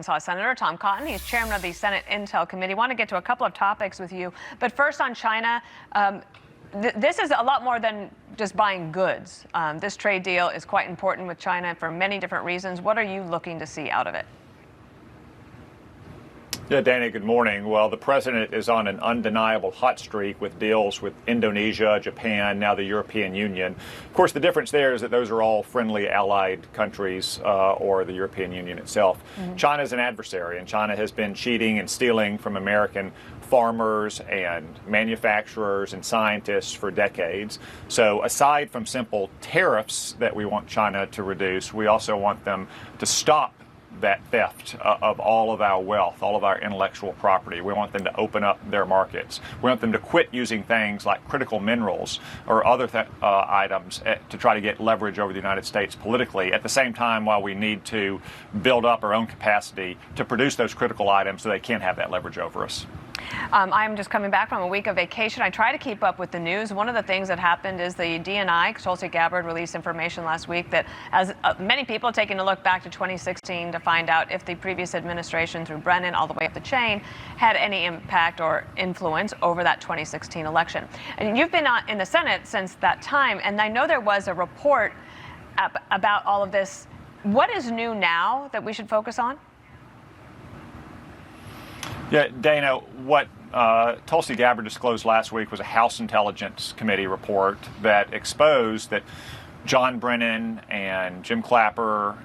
Senator Tom Cotton. He's chairman of the Senate Intel Committee. I want to get to a couple of topics with you. But first on China, this is a lot more than just buying goods. This trade deal is quite important with China for many different reasons. What are you looking to see out of it? Yeah, Dana, good morning. Well, the president is on an undeniable hot streak with deals with Indonesia, Japan, now the European Union. Of course, the difference there is that those are all friendly allied countries or the European Union itself. China is an adversary, and China has been cheating and stealing from American farmers and manufacturers and scientists for decades. So aside from simple tariffs that we want China to reduce, we also want them to stop that theft of all of our wealth, all of our intellectual property. We want them to open up their markets. We want them to quit using things like critical minerals or other items to try to get leverage over the United States politically. At the same time, while we need to build up our own capacity to produce those critical items so they can't have that leverage over us. I'm just coming back from a week of vacation. I try to keep up with the news. One of the things that happened is the DNI, Tulsi Gabbard, released information last week that has many people taking a look back to 2016 to find out if the previous administration, through Brennan all the way up the chain, had any impact or influence over that 2016 election. And you've been in the Senate since that time, and I know there was a report about all of this. What is new now that we should focus on? Yeah, Dana, what Tulsi Gabbard disclosed last week was a House Intelligence Committee report that exposed that John Brennan and Jim Clapper,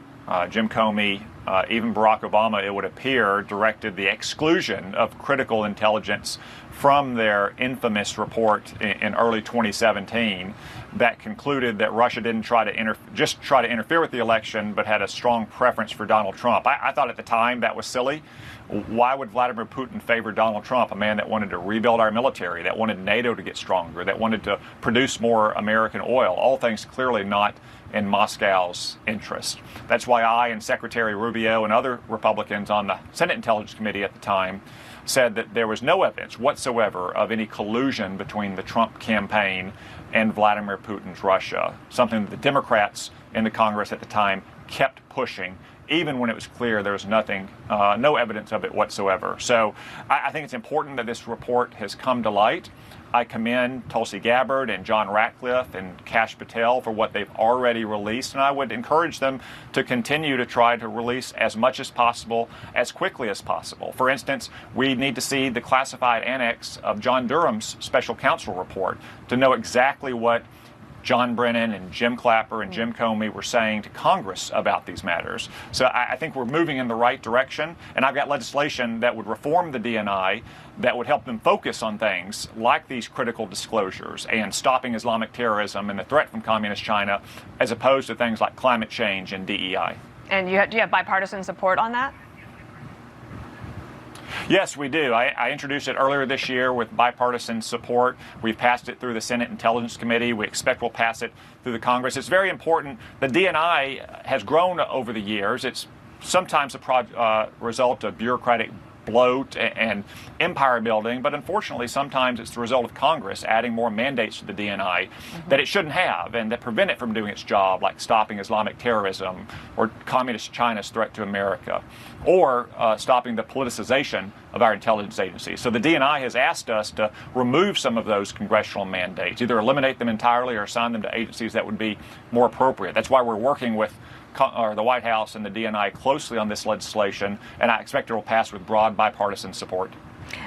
Jim Comey, even Barack Obama, it would appear, directed the exclusion of critical intelligence from their infamous report in early 2017 that concluded that Russia didn't try to interfere with the election, but had a strong preference for Donald Trump. I thought at the time that was silly. Why would Vladimir Putin favor Donald Trump, a man that wanted to rebuild our military, that wanted NATO to get stronger, that wanted to produce more American oil? All things clearly not in Moscow's interest. That's why I and Secretary Rubio and other Republicans on the Senate Intelligence Committee at the time said that there was no evidence whatsoever of any collusion between the Trump campaign and Vladimir Putin's Russia, something that the Democrats in the Congress at the time kept pushing, even when it was clear there was no evidence of it whatsoever. So I think it's important that this report has come to light. I commend Tulsi Gabbard and John Ratcliffe and Kash Patel for what they've already released, and I would encourage them to continue to try to release as much as possible, as quickly as possible. For instance, we need to see the classified annex of John Durham's special counsel report to know exactly what John Brennan and Jim Clapper and Jim Comey were saying to Congress about these matters. So I think we're moving in the right direction, and I've got legislation that would reform the DNI that would help them focus on things like these critical disclosures and stopping Islamic terrorism and the threat from communist China, as opposed to things like climate change and DEI. And do you have bipartisan support on that? Yes, we do. I introduced it earlier this year with bipartisan support. We've passed it through the Senate Intelligence Committee. We expect we'll pass it through the Congress. It's very important. The DNI has grown over the years. It's sometimes a result of bureaucratic bloat and empire building, but unfortunately sometimes it's the result of Congress adding more mandates to the DNI that it shouldn't have and that prevent it from doing its job, like stopping Islamic terrorism or communist China's threat to America, or stopping the politicization of our intelligence agencies. So the DNI has asked us to remove some of those congressional mandates, either eliminate them entirely or assign them to agencies that would be more appropriate. That's why we're working with the White House and the DNI closely on this legislation, and I expect it will pass with broad bipartisan support.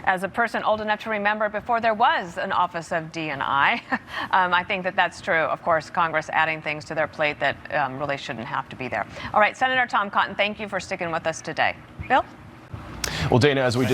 As a person old enough to remember before there was an Office of DNI, I think that that's true. Of course, Congress adding things to their plate that really shouldn't have to be there. All right, Senator Tom Cotton, thank you for sticking with us today. Bill? Well, Dana, as we just